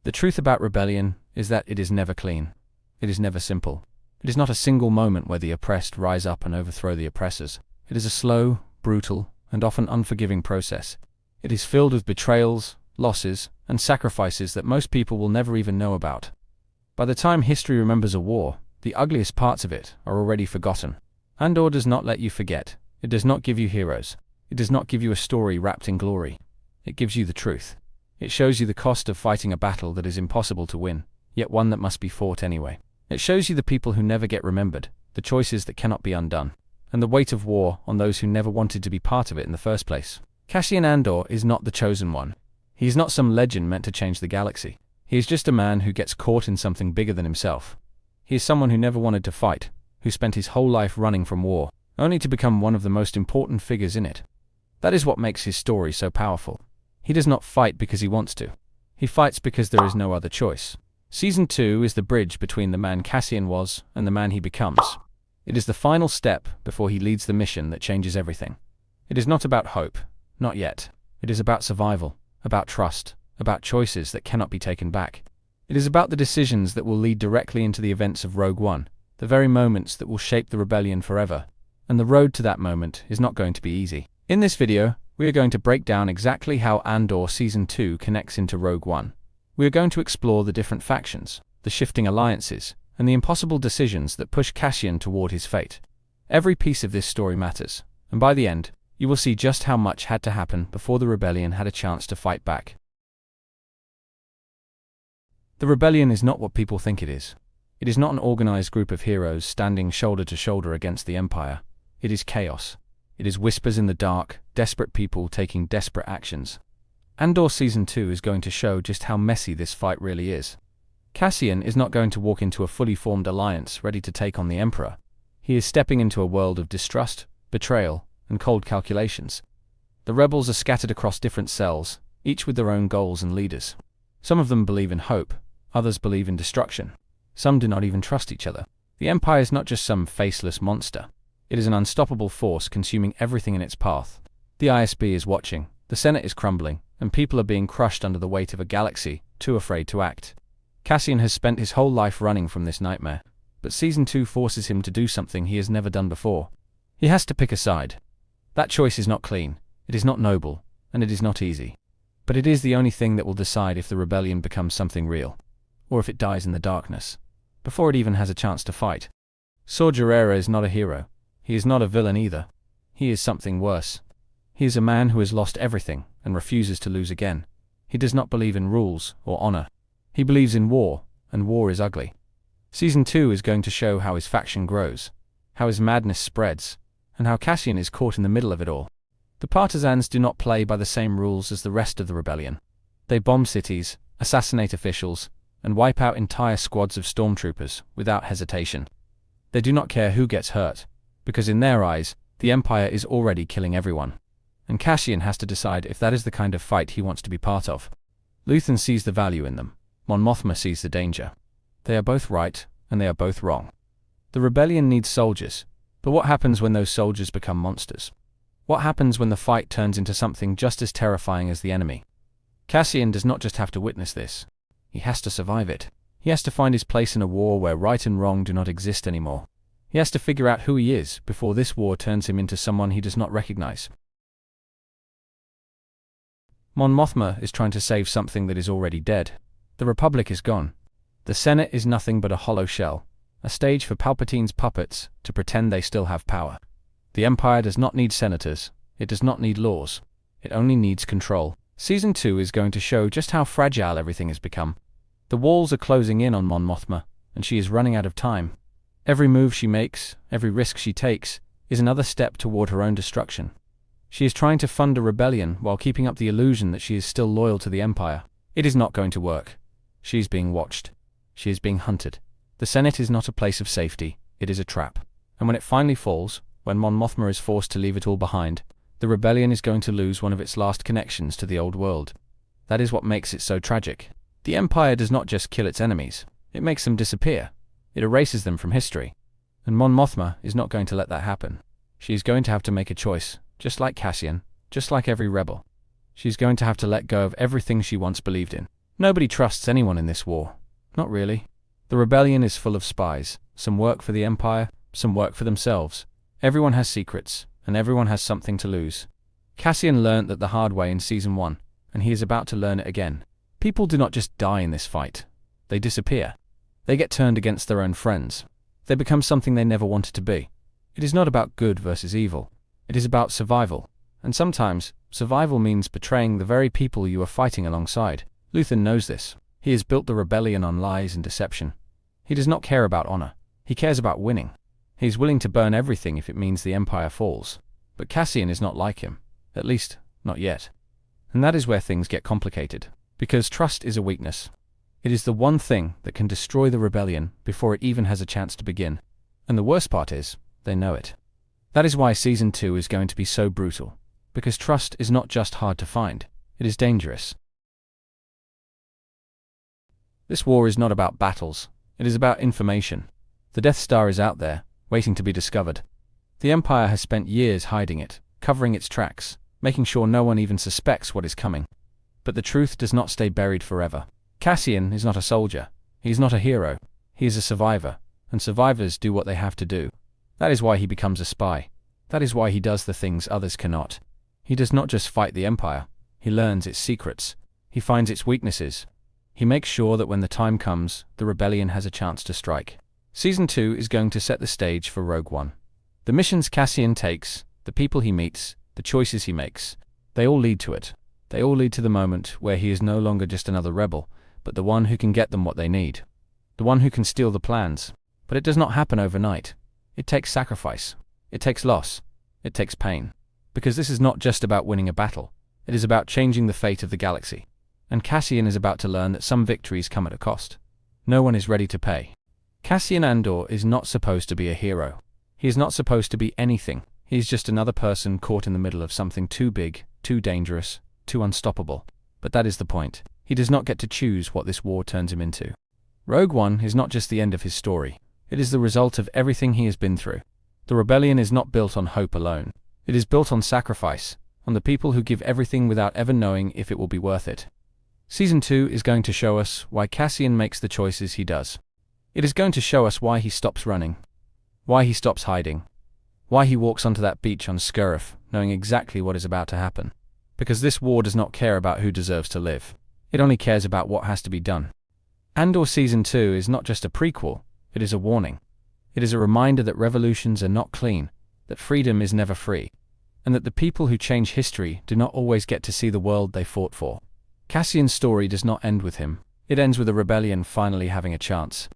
The truth about rebellion is that it is never clean. It is never simple. It is not a single moment where the oppressed rise up and overthrow the oppressors. It is a slow, brutal, and often unforgiving process. It is filled with betrayals, losses, and sacrifices that most people will never even know about. By the time history remembers a war, the ugliest parts of it are already forgotten. Andor does not let you forget. It does not give you heroes. It does not give you a story wrapped in glory. It gives you the truth. It shows you the cost of fighting a battle that is impossible to win, yet one that must be fought anyway. It shows you the people who never get remembered, the choices that cannot be undone, and the weight of war on those who never wanted to be part of it in the first place. Cassian Andor is not the chosen one. He is not some legend meant to change the galaxy. He is just a man who gets caught in something bigger than himself. He is someone who never wanted to fight, who spent his whole life running from war, only to become one of the most important figures in it. That is what makes his story so powerful. He does not fight because he wants to. He fights because there is no other choice. Season 2 is the bridge between the man Cassian was and the man he becomes. It is the final step before he leads the mission that changes everything. It is not about hope, not yet. It is about survival, about trust, about choices that cannot be taken back. It is about the decisions that will lead directly into the events of Rogue One, the very moments that will shape the rebellion forever. And the road to that moment is not going to be easy. In this video, we are going to break down exactly how Andor Season 2 connects into Rogue One. We are going to explore the different factions, the shifting alliances, and the impossible decisions that push Cassian toward his fate. Every piece of this story matters, and by the end, you will see just how much had to happen before the rebellion had a chance to fight back. The rebellion is not what people think it is. It is not an organized group of heroes standing shoulder to shoulder against the Empire. It is chaos. It is whispers in the dark, desperate people taking desperate actions. Andor Season 2 is going to show just how messy this fight really is. Cassian is not going to walk into a fully formed alliance ready to take on the Emperor. He is stepping into a world of distrust, betrayal, and cold calculations. The rebels are scattered across different cells, each with their own goals and leaders. Some of them believe in hope, others believe in destruction. Some do not even trust each other. The Empire is not just some faceless monster. It is an unstoppable force consuming everything in its path. The ISB is watching, the Senate is crumbling, and people are being crushed under the weight of a galaxy too afraid to act. Cassian has spent his whole life running from this nightmare, but Season 2 forces him to do something he has never done before. He has to pick a side. That choice is not clean, it is not noble, and it is not easy. But it is the only thing that will decide if the rebellion becomes something real, or if it dies in the darkness, before it even has a chance to fight. Saw Gerrera is not a hero. He is not a villain either. He is something worse. He is a man who has lost everything and refuses to lose again. He does not believe in rules or honor. He believes in war, and war is ugly. Season 2 is going to show how his faction grows, how his madness spreads, and how Cassian is caught in the middle of it all. The partisans do not play by the same rules as the rest of the rebellion. They bomb cities, assassinate officials, and wipe out entire squads of stormtroopers without hesitation. They do not care who gets hurt, because in their eyes, the Empire is already killing everyone. And Cassian has to decide if that is the kind of fight he wants to be part of. Luthen sees the value in them. Mon Mothma sees the danger. They are both right, and they are both wrong. The rebellion needs soldiers, but what happens when those soldiers become monsters? What happens when the fight turns into something just as terrifying as the enemy? Cassian does not just have to witness this. He has to survive it. He has to find his place in a war where right and wrong do not exist anymore. He has to figure out who he is before this war turns him into someone he does not recognize. Mon Mothma is trying to save something that is already dead. The Republic is gone. The Senate is nothing but a hollow shell, a stage for Palpatine's puppets to pretend they still have power. The Empire does not need senators. It does not need laws. It only needs control. Season 2 is going to show just how fragile everything has become. The walls are closing in on Mon Mothma, and she is running out of time. Every move she makes, every risk she takes, is another step toward her own destruction. She is trying to fund a rebellion while keeping up the illusion that she is still loyal to the Empire. It is not going to work. She is being watched. She is being hunted. The Senate is not a place of safety. It is a trap. And when it finally falls, when Mon Mothma is forced to leave it all behind, the rebellion is going to lose one of its last connections to the old world. That is what makes it so tragic. The Empire does not just kill its enemies. It makes them disappear. It erases them from history. And Mon Mothma is not going to let that happen. She is going to have to make a choice. Just like Cassian, just like every rebel. She's going to have to let go of everything she once believed in. Nobody trusts anyone in this war. Not really. The rebellion is full of spies. Some work for the Empire, some work for themselves. Everyone has secrets, and everyone has something to lose. Cassian learnt that the hard way in Season 1, and he is about to learn it again. People do not just die in this fight. They disappear. They get turned against their own friends. They become something they never wanted to be. It is not about good versus evil. It is about survival. And sometimes, survival means betraying the very people you are fighting alongside. Luthen knows this. He has built the rebellion on lies and deception. He does not care about honor. He cares about winning. He is willing to burn everything if it means the Empire falls. But Cassian is not like him. At least, not yet. And that is where things get complicated. Because trust is a weakness. It is the one thing that can destroy the rebellion before it even has a chance to begin. And the worst part is, they know it. That is why Season 2 is going to be so brutal. Because trust is not just hard to find. It is dangerous. This war is not about battles. It is about information. The Death Star is out there, waiting to be discovered. The Empire has spent years hiding it, covering its tracks, making sure no one even suspects what is coming. But the truth does not stay buried forever. Cassian is not a soldier. He is not a hero. He is a survivor, and survivors do what they have to do. That is why he becomes a spy. That is why he does the things others cannot. He does not just fight the Empire. He learns its secrets. He finds its weaknesses. He makes sure that when the time comes, the rebellion has a chance to strike. Season 2 is going to set the stage for Rogue One. The missions Cassian takes, the people he meets, the choices he makes, they all lead to it. They all lead to the moment where he is no longer just another rebel, but the one who can get them what they need. The one who can steal the plans. But it does not happen overnight. It takes sacrifice. It takes loss. It takes pain. Because this is not just about winning a battle. It is about changing the fate of the galaxy. And Cassian is about to learn that some victories come at a cost. No one is ready to pay. Cassian Andor is not supposed to be a hero. He is not supposed to be anything. He is just another person caught in the middle of something too big, too dangerous, too unstoppable. But that is the point. He does not get to choose what this war turns him into. Rogue One is not just the end of his story. It is the result of everything he has been through. The rebellion is not built on hope alone. It is built on sacrifice, on the people who give everything without ever knowing if it will be worth it. Season 2 is going to show us why Cassian makes the choices he does. It is going to show us why he stops running, why he stops hiding, why he walks onto that beach on Skurif, knowing exactly what is about to happen. Because this war does not care about who deserves to live. It only cares about what has to be done. Andor Season 2 is not just a prequel, it is a warning. It is a reminder that revolutions are not clean, that freedom is never free, and that the people who change history do not always get to see the world they fought for. Cassian's story does not end with him. It ends with a rebellion finally having a chance.